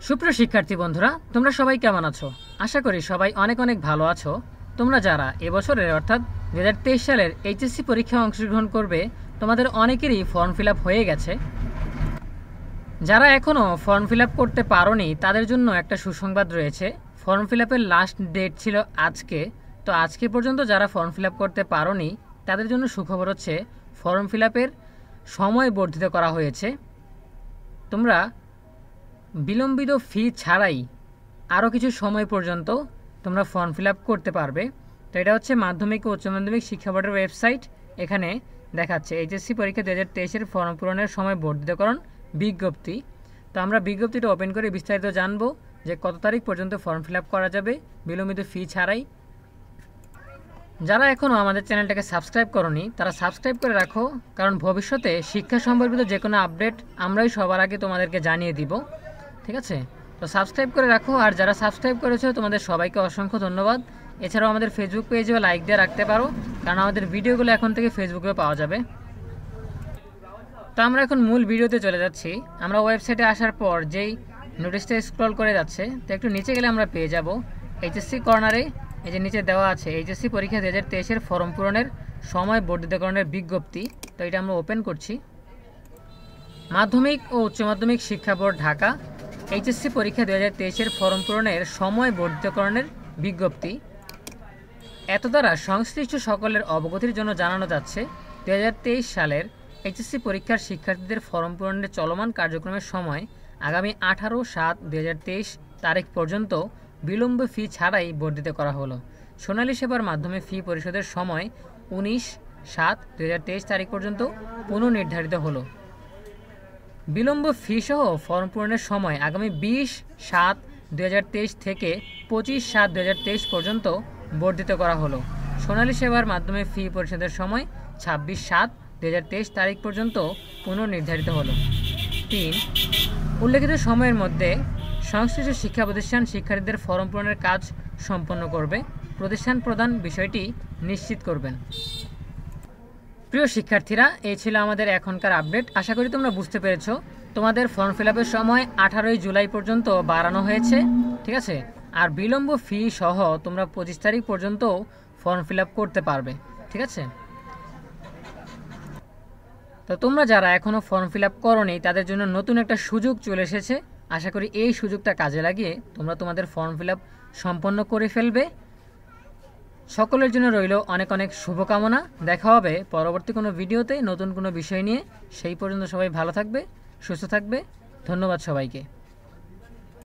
সুপ্রিয় শিক্ষার্থী বন্ধুরা, তোমরা সবাই কেমন আছো? আশা করি সবাই অনেক অনেক ভালো আছো। তোমরা যারা এবছরের অর্থাৎ 2023 সালের এইচএসসি পরীক্ষায় অংশগ্রহণ করবে, তোমাদের অনেকেরই ফর্ম ফিল আপ হয়ে গেছে। যারা এখনও ফর্ম ফিল আপ করতে পারোনি তাদের জন্য একটা সুসংবাদ রয়েছে। ফর্ম ফিল আপের লাস্ট ডেট ছিল আজকে। তো আজকে পর্যন্ত যারা ফর্ম ফিল আপ করতে পারোনি তাদের জন্য সুখবর হচ্ছে ফর্ম ফিল আপের সময় বর্ধিত করা হয়েছে। তোমরা বিলম্বিত ফি ছাড়াই আরও কিছু সময় পর্যন্ত তোমরা ফর্ম ফিল আপ করতে পারবে। তো এটা হচ্ছে মাধ্যমিক ও উচ্চ মাধ্যমিক শিক্ষা বোর্ডের ওয়েবসাইট। এখানে দেখাচ্ছে এইচএসসি পরীক্ষা 2023-এর ফর্ম পূরণের সময় বর্ধিতকরণ বিজ্ঞপ্তি। তো আমরা বিজ্ঞপ্তিটা ওপেন করে বিস্তারিত জানবো যে কত তারিখ পর্যন্ত ফর্ম ফিল আপ করা যাবে বিলম্বিত ফি ছাড়াই। যারা এখনও আমাদের চ্যানেলটাকে সাবস্ক্রাইব করোনি তারা সাবস্ক্রাইব করে রাখো, কারণ ভবিষ্যতে শিক্ষা সম্পর্কিত যে কোনো আপডেট আমরাই সবার আগে তোমাদেরকে জানিয়ে দিব। ঠিক আছে, তো সাবস্ক্রাইব করে রাখো। আর যারা সাবস্ক্রাইব করেছো তোমাদের সবাইকে অসংখ্য ধন্যবাদ। এছাড়াও আমাদের ফেসবুক পেজেও লাইক দিয়ে রাখতে পারো, কারণ আমাদের ভিডিওগুলো এখন থেকে ফেসবুকেও পাওয়া যাবে। তো আমরা এখন মূল ভিডিওতে চলে যাচ্ছি। আমরা ওয়েবসাইটে আসার পর যেই নোটিশটা স্ক্রল করে যাচ্ছে, তো একটু নিচে গেলে আমরা পেয়ে যাব এইচএসসি কর্নারে এই যে নিচে দেওয়া আছে এইচএসসি পরীক্ষা 2023-এর ফর্ম পূরণের সময় বর্ধিতকরণের বিজ্ঞপ্তি। তো এটা আমরা ওপেন করছি। মাধ্যমিক ও উচ্চ মাধ্যমিক শিক্ষা বোর্ড ঢাকা এইচএসসি পরীক্ষা 2023-এর ফর্ম পূরণের সময় বর্ধিতকরণের বিজ্ঞপ্তি। এত দ্বারা সংশ্লিষ্ট সকলের অবগতির জন্য জানানো যাচ্ছে 2023 সালের এইচএসসি পরীক্ষার শিক্ষার্থীদের ফর্ম পূরণের চলমান কার্যক্রমের সময় আগামী 18/7/2023 তারিখ পর্যন্ত বিলম্ব ফি ছাড়াই বর্ধিত করা হলো। সোনালী সেবার মাধ্যমে ফি পরিশোধের সময় 19/7/2023 তারিখ পর্যন্ত পুনর্নির্ধারিত হলো। বিলম্ব ফি সহ ফর্ম পূরণের সময় আগামী 20/7/2023 থেকে 25/7/2023 পর্যন্ত বর্ধিত করা হলো। সোনালী সেবার মাধ্যমে ফি পরিশোধের সময় 26/7/2023 তারিখ পর্যন্ত পুনর্নির্ধারিত হলো। 3. উল্লেখিত সময়ের মধ্যে সংশ্লিষ্ট শিক্ষা প্রতিষ্ঠান শিক্ষার্থীদের ফর্ম পূরণের কাজ সম্পন্ন করবে। প্রতিষ্ঠান প্রদান বিষয়টি নিশ্চিত করবেন। প্রিয় শিক্ষার্থীরা, এই ছিল আমাদের এখনকার আপডেট। আশা করি তোমরা বুঝতে পেরেছো। তোমাদের ফর্ম ফিল আপের সময় 18 জুলাই পর্যন্ত বাড়ানো হয়েছে। ঠিক আছে, আর বিলম্ব ফি সহ তোমরা 25 তারিখ পর্যন্ত ফর্ম ফিল আপ করতে পারবে। ঠিক আছে, তো তোমরা যারা এখনও ফর্ম ফিল আপ করোনি তাদের জন্য নতুন একটা সুযোগ চলে এসেছে। আশা করি এই সুযোগটা কাজে লাগিয়ে তোমরা তোমাদের ফর্ম ফিল আপ সম্পন্ন করে ফেলবে। সকলের জন্য রইল অনেক অনেক শুভকামনা। দেখা হবে পরবর্তী কোনো ভিডিওতে নতুন কোনো বিষয় নিয়ে। সেই পর্যন্ত সবাই ভালো থাকবে, সুস্থ থাকবে। ধন্যবাদ সবাইকে।